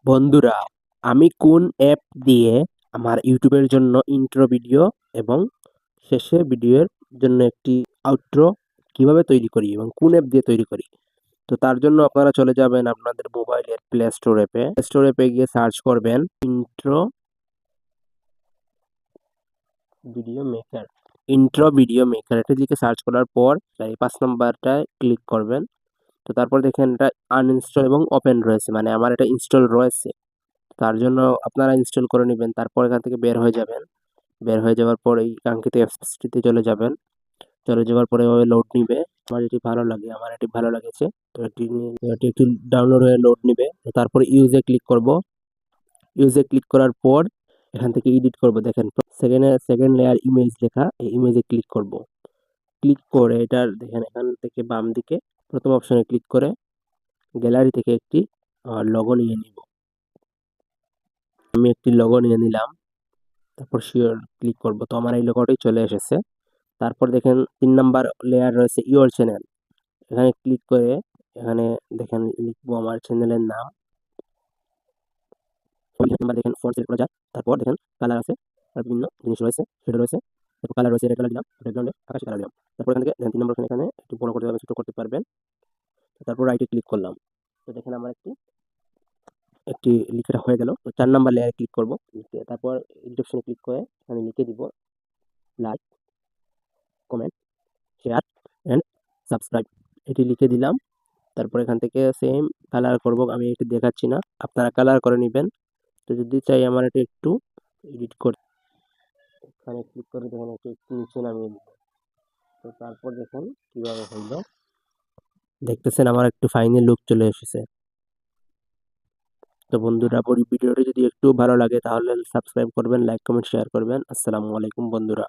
বন্ধুরা, আমি কোন অ্যাপ দিয়ে আমার ইউটিউবের জন্য ইন্ট্রো ভিডিও এবং শেষে ভিডিওর জন্য একটি আউট্রো কিভাবে তৈরি করি এবং কোন অ্যাপ দিয়ে তৈরি করি? তো তার জন্য আপনারা চলে যাবেন আপনাদের মোবাইলের প্লে স্টোর অ্যাপে। প্লে স্টোর অ্যাপে গিয়ে সার্চ করবেন intro video maker. Intro video maker এটা লিখে সার্চ করার পর এই ৫ নাম্বারটায় ক্লিক করবেন। তো তারপর দেখেন এটা আনইনস্টল এবং ওপেন রয়েছে। মানে আমার এটা ইনস্টল রয়েছে। তার জন্য আপনারা ইনস্টল করে নিবেন। তারপর এখান থেকে বের হয়ে যাবেন। বের হয়ে যাওয়ার পর এই কাঙ্ক্ষিত অ্যাপসটিতে চলে যাবেন। চলে যাওয়ার পরে এভাবে লোড নিবে। আমার এটি ভালো লাগে, আমার এটি ভালো লেগেছে। তো এটি একটু ডাউনলোড হয়ে লোড নিবে। তো তারপরে ইউজে ক্লিক করব। ইউজে ক্লিক করার পর এখান থেকে এডিট করব। দেখেন সেকেন্ড লেয়ার ইমেজ লেখা, এই ইমেজে ক্লিক করব। ক্লিক করে এটার দেখেন এখান থেকে বাম দিকে প্রথম অপশনে ক্লিক করে গ্যালারি থেকে একটি লোগো নিয়ে নিব। আমি একটি লোগো নিয়ে নিলাম। তারপর শিওর ক্লিক করব। তো আমার এই লোগোটাই চলে এসেছে। তারপর দেখেন ৩ নাম্বার লেয়ার রয়েছে ইওর চ্যানেল। এখানে ক্লিক করে এখানে দেখেন লিখবো আমার চ্যানেলের নাম। নাম্বার দেখেন ফন্ট সিলেক্ট করা যায়। তারপর দেখেন কালার আছে। আর বিভিন্ন জিনিস রয়েছে, সেটা রয়েছে। তারপর কালার রয়েছে, রেড কালার দিলাম, ব্যাকগ্রাউন্ডে আকাশি কালার দিলাম। তারপর এখান থেকে দেখেন ৩ নম্বর এখানে একটু বড় করতে পারবেন, ছোট করতে পারবেন। তারপর রাইটে ক্লিক করলাম। তো দেখেন আমার একটি লেখাটা হয়ে গেল। তো ৪ নাম্বার লেয়ারে ক্লিক করব। তারপর এডিট অপশনে ক্লিক করে আমি লিখে দিব like, comment, share and subscribe. এটি লিখে দিলাম। তারপর এখান থেকে সেম কালার করব। আমি এটি দেখাচ্ছি না, আপনারা কালার করে নেবেন। তো যদি চাই আমার এটা একটু এডিট করতে, এখানে ক্লিক করে দেখেন একটু নিচে নামিয়ে দিব। তো তারপর দেখেন কিভাবে হইল। দেখতেছেন আমার একটু ফাইনাল লুক চলে এসেছে। তো বন্ধুরা, ভিডিওটি যদি একটু ভালো লাগে তাহলে সাবস্ক্রাইব করবেন, লাইক, কমেন্ট, শেয়ার করবেন। আসসালামু আলাইকুম বন্ধুরা।